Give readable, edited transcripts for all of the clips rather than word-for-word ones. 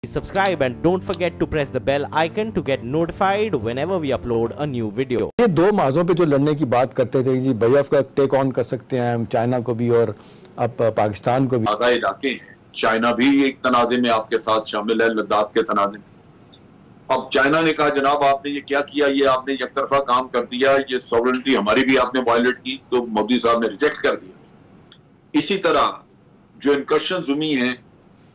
subscribe and don't forget to press the bell icon to get notified whenever we upload a new video. ये दो माजों पे जो लड़ने की बात करते थे जी, BIF का टेक ऑन कर सकते हैं हम, चाइना को भी और अब पाकिस्तान को भी। आज़ाद इलाके हैं, चाइना भी एक तनाज़े में आपके साथ शामिल है, लद्दाख के तनाज़े में। अब चाइना ने कहा जनाब आपने ये क्या किया, ये आपने एक तरफा काम कर दिया, ये सॉवरेनिटी हमारी भी आपने वायलेट की, तो मोदी साहब ने रिजेक्ट कर दिया। इसी तरह जो इनकर्शन जुमी हैं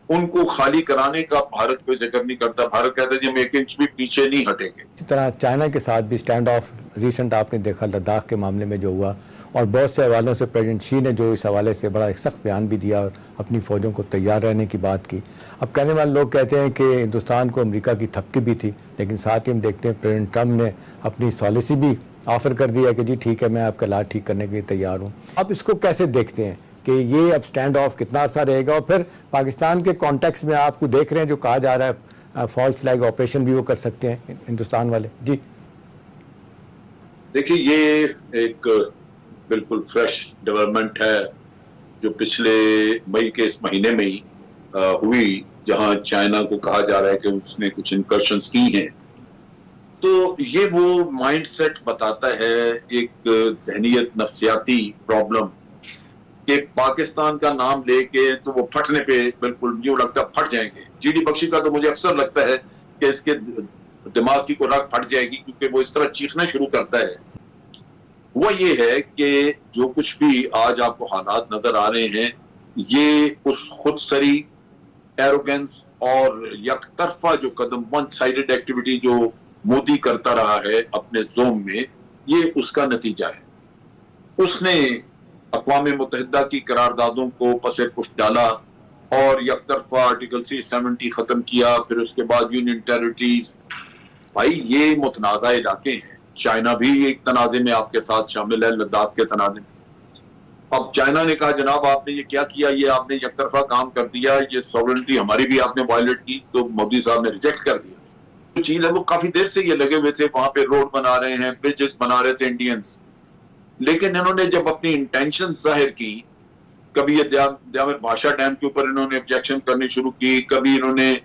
उनको खाली कराने का भारत कोई जिक्र नहीं करता। भारत कहता है जी हम एक इंच भी पीछे नहीं हटेंगे। इसी तरह चाइना के साथ भी स्टैंड ऑफ रिसेंट आपने देखा लद्दाख के मामले में जो हुआ, और बहुत से हवालों से प्रेसिडेंट शी ने जो इस हवाले से बड़ा एक सख्त बयान भी दिया और अपनी फ़ौजों को तैयार रहने की बात की। अब कहने वाले लोग कहते हैं कि हिंदुस्तान को अमेरिका की थपकी भी थी, लेकिन साथ ही हम देखते हैं प्रेसिडेंट ट्रंप ने अपनी सॉलिसी भी ऑफर कर दिया कि जी ठीक है मैं आपका इलाज ठीक करने के लिए तैयार हूँ। आप इसको कैसे देखते हैं कि ये अब स्टैंड ऑफ कितना अर्सा रहेगा, और फिर पाकिस्तान के कॉन्टेक्स्ट में आपको देख रहे हैं जो कहा जा रहा है फॉल्स फ्लैग ऑपरेशन भी वो कर सकते हैं हिंदुस्तान वाले जी? देखिए ये एक बिल्कुल फ्रेश डेवलपमेंट है जो पिछले मई के इस महीने में ही हुई, जहां चाइना को कहा जा रहा है कि उसने कुछ इनकर्शंस की हैं। तो ये वो माइंडसेट बताता है, एक जहनियत नफ्सियाती प्रॉब्लम कि पाकिस्तान का नाम लेके तो वो फटने पे बिल्कुल यूं लगता है फट जाएंगे। जीडी बख्शी का तो मुझे अक्सर लगता है कि इसके दिमाग की को रग फट जाएगी, क्योंकि वो इस तरह चीखना शुरू करता है। वो ये है कि जो कुछ भी आज आपको हालात नजर आ रहे हैं, ये उस खुदसरी, एरोगेंस और यकतरफा जो कदम, वन साइडेड एक्टिविटी जो मोदी करता रहा है अपने जोम में, ये उसका नतीजा है। उसने अक़वाम मुत्तहिदा की करारदादों को पसे पुष्ट डाला और यकतरफा आर्टिकल 370 खत्म किया, फिर उसके बाद यूनियन टेरिटरीज। भाई ये मुतनाज़ा इलाके हैं, चाइना भी एक तनाज़े में आपके साथ शामिल है, लद्दाख के तनाज़े में। अब चाइना ने कहा जनाब आपने ये क्या किया, ये आपने एक तरफा काम कर दिया, ये सॉवरेनिटी हमारी भी आपने वायलेट की, तो मोदी साहब ने रिजेक्ट कर दिया। जो चीज है वो काफी देर से ये लगे हुए थे, वहां पे रोड बना रहे हैं, ब्रिजेस बना रहे थे इंडियंस, लेकिन इन्होंने जब अपनी इंटेंशन जाहिर की, कभी ये द्यामर भाषा डैम के ऊपर इन्होंने ऑब्जेक्शन करनी शुरू की, कभी इन्होंने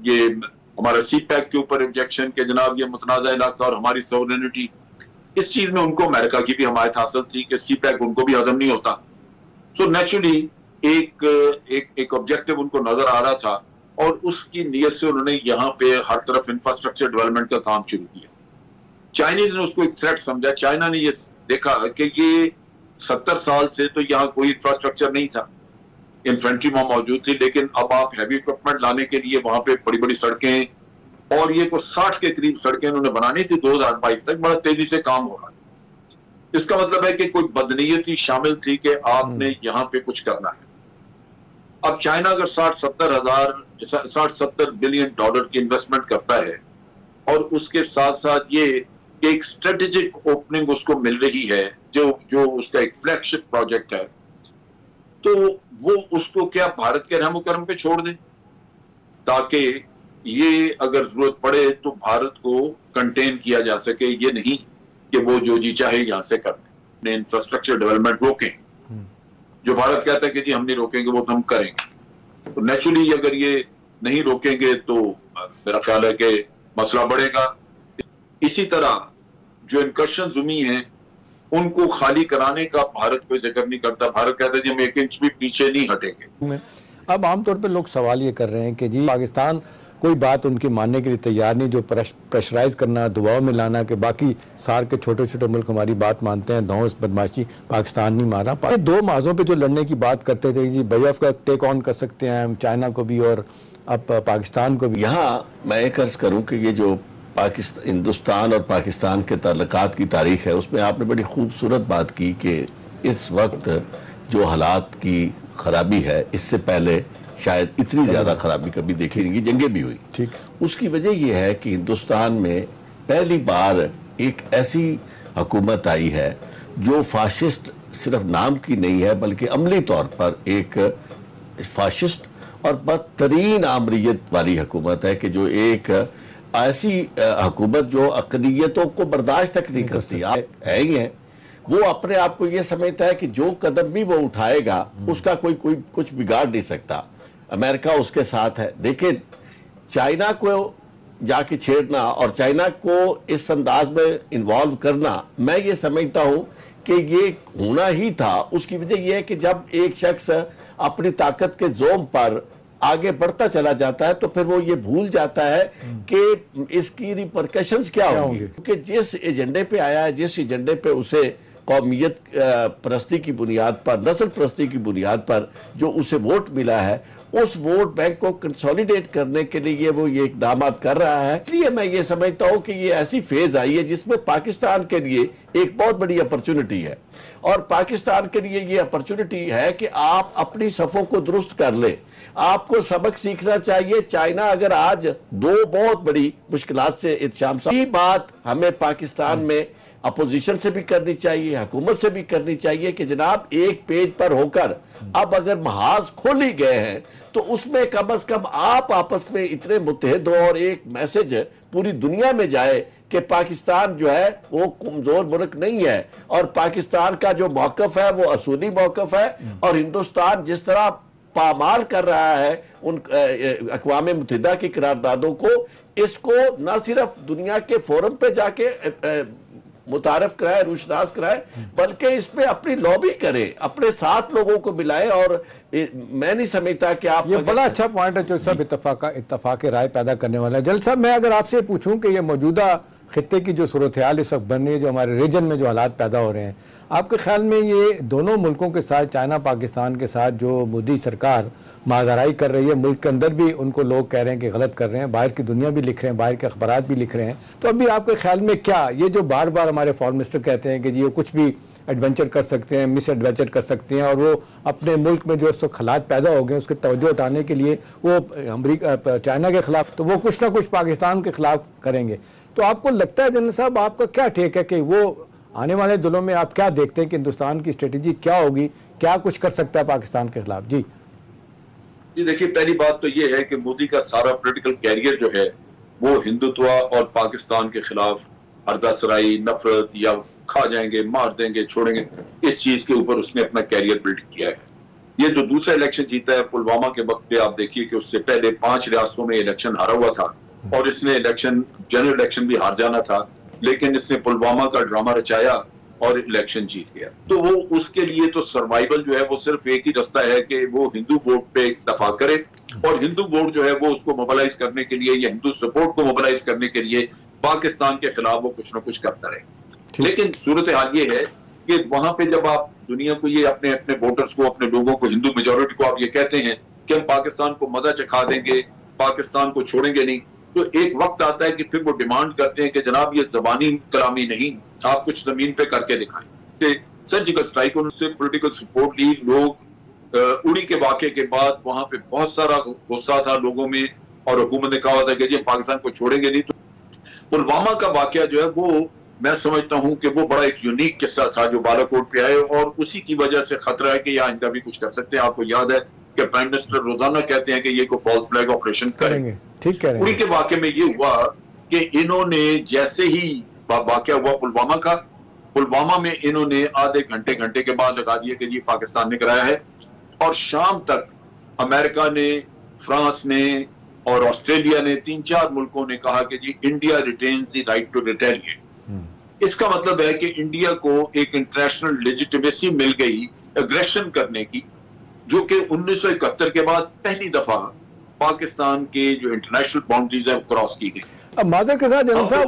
ये हमारा सी पैक के ऊपर ऑब्जेक्शन के जनाब ये मुतनाज़ा इलाका और हमारी सॉवरेनिटी। इस चीज में उनको अमेरिका की भी हमायत हासिल थी कि सी पैक उनको भी हजम नहीं होता। सो नेचुरली एक ऑब्जेक्टिव उनको नजर आ रहा था, और उसकी नीयत से उन्होंने यहाँ पे हर तरफ इंफ्रास्ट्रक्चर डेवलपमेंट का काम शुरू किया। चाइनीज ने उसको एक थ्रेट समझा। चाइना ने ये देखा कि ये 70 साल से तो यहाँ कोई इंफ्रास्ट्रक्चर नहीं था, इन्फेंट्री वहां मौजूद थी, लेकिन अब आप हैवी इक्विपमेंट लाने के लिए वहां पे बड़ी बड़ी सड़कें, और ये को 60 के करीब सड़कें उन्होंने बनानी थी 2022 तक, बड़ा तेजी से काम हो रहा है। इसका मतलब है कि कोई बदनीयती शामिल थी कि आपने यहाँ पे कुछ करना है। अब चाइना अगर 60-70 बिलियन डॉलर की इन्वेस्टमेंट करता है, और उसके साथ साथ ये एक स्ट्रेटेजिक ओपनिंग उसको मिल रही है, जो उसका एक फ्लैगशिप प्रोजेक्ट है, तो वो उसको क्या भारत के रहमो करम पे छोड़ दे, ताकि ये अगर जरूरत पड़े तो भारत को कंटेन किया जा सके। ये नहीं कि वो जो जी चाहे यहां से कर दें, इंफ्रास्ट्रक्चर डेवलपमेंट रोकें। जो भारत कहता है कि जी हम नहीं रोकेंगे, वो तो हम करेंगे। तो नेचुरली अगर ये नहीं रोकेंगे तो मेरा ख्याल है कि मसला बढ़ेगा। इसी तरह जो इनकर्शन जुमी हैं उनको खाली कराने का भारत कोई जिक्र नहीं करता। भारत कहता है जी हम एक इंच भी पीछे नहीं हटेंगे। अब आमतौर पर लोग सवाल ये कर रहे हैं कि जी पाकिस्तान कोई बात उनकी मानने के लिए तैयार नहीं, जो प्रेशराइज करना, दबाव में लाना कि बाकी सार के छोटे छोटे मुल्क हमारी बात मानते हैं, धौंस बदमाशी पाकिस्तान नहीं मारा। दो माजों पे जो लड़ने की बात करते थे जी, BIF का टेक ऑन कर सकते हैं हम, चाइना को भी और अब पाकिस्तान को भी। यहाँ मैं एक अर्ज करूँ कि ये जो हिंदुस्तान और पाकिस्तान के ताल्लुकात की तारीख है, उसमें आपने बड़ी खूबसूरत बात की कि इस वक्त जो हालात की खराबी है, इससे पहले शायद इतनी ज़्यादा खराबी कभी देखी नहीं, जंगें भी हुई। ठीक, उसकी वजह यह है कि हिंदुस्तान में पहली बार एक ऐसी हुकूमत आई है जो फाशिस्ट सिर्फ नाम की नहीं है, बल्कि अमली तौर पर एक फाशिस्ट और बदतरीन आमरीत वाली हुकूमत है, कि जो एक ऐसी हुकूमत जो अक़लियतों को बर्दाश्त तक नहीं करती है ही है। वो अपने आप को ये समझता है कि जो कदम भी वो उठाएगा उसका कोई कुछ बिगाड़ नहीं सकता। अमेरिका उसके साथ है। देखिए, चाइना को जाके छेड़ना और चाइना को इस अंदाज में इन्वॉल्व करना, मैं ये समझता हूं कि ये होना ही था। उसकी वजह यह है कि जब एक शख्स अपनी ताकत के जोम पर आगे बढ़ता चला जाता है तो फिर वो ये भूल जाता है कि इसकी रिपरकशंस क्या होंगी। क्योंकि जिस एजेंडे पे आया है, जिस एजेंडे पे उसे कौमियत परस्ती की बुनियाद पर, नस्ल परस्ती की बुनियाद पर जो उसे वोट मिला है, उस वोट बैंक को कंसोलिडेट करने के लिए वो ये इकदाम कर रहा है। इसलिए मैं ये समझता हूँ कि ये ऐसी फेज आई है जिसमें पाकिस्तान के लिए एक बहुत बड़ी अपॉर्चुनिटी है। और पाकिस्तान के लिए ये अपॉर्चुनिटी है कि आप अपनी सफ़ों को दुरुस्त कर ले। आपको सबक सीखना चाहिए। चाइना अगर आज दो बहुत बड़ी मुश्किलात से इत्शाम, ये बात हमें पाकिस्तान में अपोजिशन से भी करनी चाहिए, हुकूमत से भी करनी चाहिए कि जनाब एक पेज पर होकर अब अगर महाज खोली गए हैं तो उसमें कम से कम आप आपस में इतने मुत्तहिद हो और एक मैसेज पूरी दुनिया में जाए कि पाकिस्तान जो है वो कमजोर मुल्क नहीं है और पाकिस्तान का जो मौकफ है वो असूली मौकफ है। और हिंदुस्तान जिस तरह पामाल कर रहा है उन अक़वाम मुत्तहिदा की करारदादों को, इसको न सिर्फ दुनिया के फोरम पे जाके मुतारफ कराए, रुशनास कराए, बल्कि इसमें अपनी लॉबी करे, अपने साथ लोगों को मिलाए। और मैं नहीं समझता कि आप, ये बड़ा अच्छा पॉइंट है जो सब इत्तफाक राय पैदा करने वाला है। जल साहब, मैं अगर आपसे पूछूं कि ये मौजूदा खित्ते की जो सूरत हाल इस वक्त बन रही है, जो हमारे रीजन में जो हालात पैदा हो रहे हैं, आपके ख्याल में ये दोनों मुल्कों के साथ, चाइना पाकिस्तान के साथ जो मोदी सरकार माजराई कर रही है, मुल्क के अंदर भी उनको लोग कह रहे हैं कि गलत कर रहे हैं, बाहर की दुनिया भी लिख रहे हैं, बाहर के अखबार भी लिख रहे हैं, तो अभी आपके ख्याल में क्या ये जो बार बार हमारे फॉरेन मिनिस्टर कहते हैं कि जी ये कुछ भी एडवेंचर कर सकते हैं, मिस एडवेंचर कर सकते हैं, और वो अपने मुल्क में जो इस वक्त हालात पैदा हो गए उसके तवज्जो उठाने के लिए वो अमेरिका चाइना के खिलाफ, तो वो कुछ ना कुछ पाकिस्तान के खिलाफ करेंगे। तो आपको लगता है जनरल साहब, आपका क्या टेक है कि वो आने वाले दिनों में आप क्या देखते हैं कि हिंदुस्तान की स्ट्रेटेजी क्या होगी, क्या कुछ कर सकता है पाकिस्तान के खिलाफ? जी देखिए, पहली बात तो ये है कि मोदी का सारा पॉलिटिकल कैरियर जो है वो हिंदुत्व और पाकिस्तान के खिलाफ अर्जासराई, नफरत या खा जाएंगे, मार देंगे, छोड़ेंगे, इस चीज के ऊपर उसने अपना कैरियर बिल्ड किया है। ये जो दूसरा इलेक्शन जीता है पुलवामा के वक्त पे, आप देखिए कि उससे पहले 5 रियासतों में इलेक्शन हारा हुआ था और इसने जनरल इलेक्शन भी हार जाना था, लेकिन इसने पुलवामा का ड्रामा रचाया और इलेक्शन जीत गया। तो वो उसके लिए तो सर्वाइवल जो है वो सिर्फ एक ही रास्ता है कि वो हिंदू वोट पे दफा करे, और हिंदू वोट जो है वो उसको मोबिलाइज करने के लिए या हिंदू सपोर्ट को मोबिलाइज करने के लिए पाकिस्तान के खिलाफ वो कुछ ना कुछ करता रहे। लेकिन सूरत हाल ये है कि वहां पे जब आप दुनिया को ये अपने अपने वोटर्स को, अपने लोगों को, हिंदू मेजोरिटी को आप ये कहते हैं कि हम पाकिस्तान को मजा चखा देंगे, पाकिस्तान को छोड़ेंगे नहीं, तो एक वक्त आता है कि फिर वो डिमांड करते हैं कि जनाब ये जबानी कलामी नहीं, आप कुछ जमीन पे करके दिखाएं। सर्जिकल स्ट्राइक, उनसे पॉलिटिकल सपोर्ट ली। लोग उड़ी के वाक़े के बाद वहां पे बहुत सारा गुस्सा था लोगों में और हुकूमत ने कहा था कि जी पाकिस्तान को छोड़ेंगे नहीं। तो पुलवामा का वाक़या जो है वो मैं समझता हूं कि वो बड़ा एक यूनिक किस्सा था जो बालाकोट पे आए, और उसी की वजह से खतरा है कि आइंदा भी कुछ कर सकते हैं। आपको याद है कि प्राइम मिनिस्टर रोजाना कहते हैं कि ये को फॉल्स फ्लैग ऑपरेशन करेंगे। ठीक कह रहे हैं। उड़ी के वाक़े में ये हुआ कि इन्होंने जैसे ही वाक़या हुआ पुलवामा का, पुलवामा में इन्होंने आधे घंटे के बाद लगा दिया कि ये पाकिस्तान ने कराया है, और शाम तक अमेरिका ने, फ्रांस ने और ऑस्ट्रेलिया ने, 3-4 मुल्कों ने कहा कि जी India retains the right to retaliate. इसका मतलब है कि इंडिया को एक इंटरनेशनल लेजिटिमेसी मिल गई एग्रेशन करने की, जो कि 1971 के बाद पहली दफा पाकिस्तान के जो इंटरनेशनल बाउंड्रीज है क्रॉस की गई। अब माजर के साथ जनरल साहब,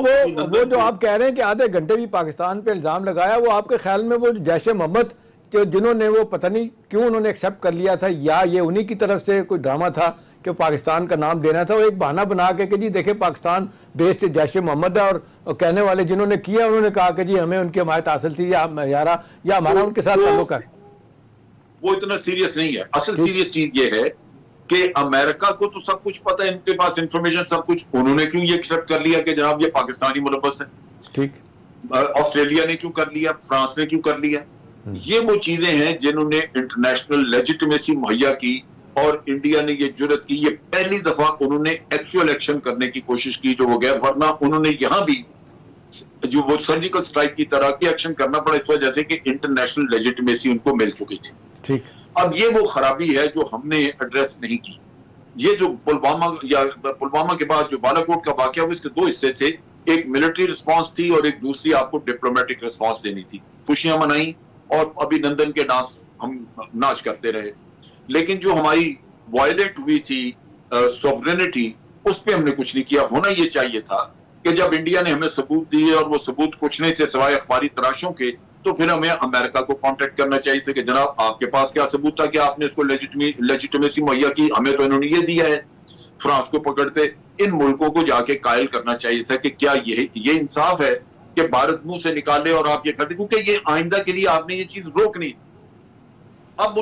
वो जो आप कह रहे हैं कि आधे घंटे भी पाकिस्तान पे इल्जाम लगाया, वो आपके ख्याल में वो जैश मोहम्मद जिन्होंने वो पता नहीं क्यों उन्होंने एक्सेप्ट कर लिया था, या ये उन्हीं की तरफ से कोई ड्रामा था कि पाकिस्तान का नाम देना था, वो एक बहाना बना के कि जी देखे पाकिस्तान बेस्ड जैश मोहम्मद है, और कहने वाले जिन्होंने किया उन्होंने कहा कि जी हमें उनकी हमायत हासिल थी या हमारा उनके साथ ताल्लुक है। वो इतना सीरियस नहीं है। असल सीरियस चीज ये है कि अमेरिका को तो सब कुछ पता है, इनके पास इंफॉर्मेशन सब कुछ, उन्होंने क्यों ये एक्सेप्ट कर लिया कि जनाब ये पाकिस्तानी मुलब्बस है? ठीक। ऑस्ट्रेलिया ने क्यों कर लिया, फ्रांस ने क्यों कर लिया? ये वो चीजें हैं जिन्होंने इंटरनेशनल लेजिटिमेसी मुहैया की, और इंडिया ने ये जुर्रत की, ये पहली दफा उन्होंने एक्चुअल एक्शन करने की कोशिश की जो हो गया, वरना उन्होंने यहां भी जो वो सर्जिकल स्ट्राइक की तरह की एक्शन करना पड़ा इस वजह से कि इंटरनेशनल लेजिटिमेसी उनको मिल चुकी थी। ठीक। अब ये वो खराबी है जो हमने एड्रेस नहीं की। ये जो पुलवामा के बाद जो बालाकोट का वाकया हुआ, इसके 2 हिस्से थे। एक मिलिट्री रिस्पांस थी और एक दूसरी आपको डिप्लोमेटिक रिस्पांस देनी थी। खुशियां मनाई और अभिनंदन के डांस हम नाच करते रहे, लेकिन जो हमारी वायलेट हुई थी सॉवरेनिटी, उस पर हमने कुछ नहीं किया। होना ये चाहिए था कि जब इंडिया ने हमें सबूत दिए और वो सबूत कुछ नहीं थे सिवाय अखबारी तराशों के, तो फिर हमें अमेरिका को कांटेक्ट करना चाहिए था कि जनाब आपके पास क्या सबूत था कि आपने इसको लेजिटिमेसी मुहैया की, हमें तो इन्होंने ये दिया है। फ्रांस को पकड़ते इन मुल्कों को जाके कायल करना चाहिए था कि क्या ये इंसाफ है कि भारत मुंह से निकाले और आप ये करते, क्योंकि ये आइंदा के लिए आपने ये चीज रोकनी। अब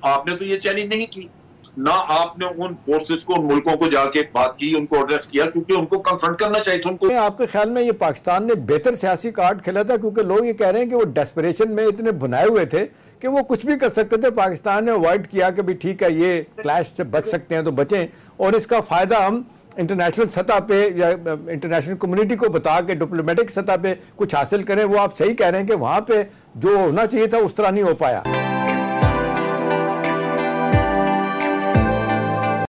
आपने तो ये चैलेंज नहीं की ना, आपने उन फोर्सेस को, उन मुल्कों को जाके बात की, उनको अड्रेस किया, क्योंकि उनको कन्फ्रंट करना चाहिए था उनको। आपके ख्याल में ये पाकिस्तान ने बेहतर सियासी कार्ड खेला था? क्योंकि लोग ये कह रहे हैं कि वो डेस्परेशन में इतने भुनाए हुए थे कि वो कुछ भी कर सकते थे। पाकिस्तान ने अवॉइड किया कि भी ठीक है, ये क्लैश से बच सकते हैं तो बचें, और इसका फायदा हम इंटरनेशनल सतह पे या इंटरनेशनल कम्युनिटी को बता के डिप्लोमेटिक सतह पे कुछ हासिल करें। वो आप सही कह रहे हैं कि वहाँ पे जो होना चाहिए था उस तरह नहीं हो पाया।